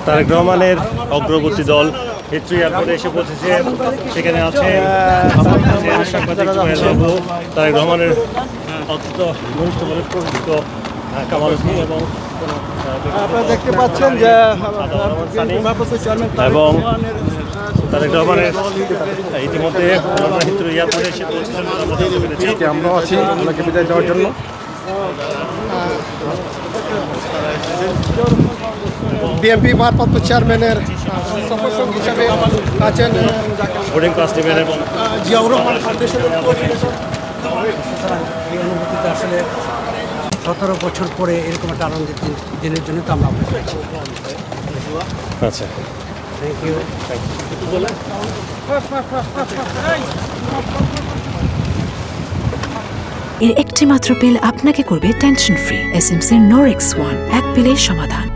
তারেক রহমানের অগ্রবর্তী দল হিথ্রো এয়ারপোর্টে এসে পৌঁছেছে। সেখানে আছে সাংবাদিক জুবাইর বাবু, তারেক রহমানের অত্যন্ত ঘনিষ্ঠ বলে পরিচিত কামাল হোসেন এবং আপনারা দেখতে পাচ্ছেন যে এবং তারেক রহমানের ইতিমধ্যে হিথ্রো এয়ারপোর্টে এসে পৌঁছেছেন বলে আমরা জানতে পেরেছি। আমরাও আছি ওনাকে বিদায় দেওয়ার জন্য। বিএনপি ভারপ্রাপ্ত চেয়ারম্যানের সফরসঙ্গী হিসাবে আছেন বোর্ডিং ক্লাস নেবেন এবং জিয়াউর রহমান ফাউন্ডেশনের এই অনুভূতিটা আসলে 17 বছর পরে এরকম একটা আনন্দের দিনের জন্য তো আমরা অপেক্ষা করছি। আচ্ছা, থ্যাংক ইউ। এর একটি মাত্র পিল আপনাকে করবে টেনশন ফ্রি। এসএমসি নোরেক্স ওয়ান, এক পিলের সমাধান।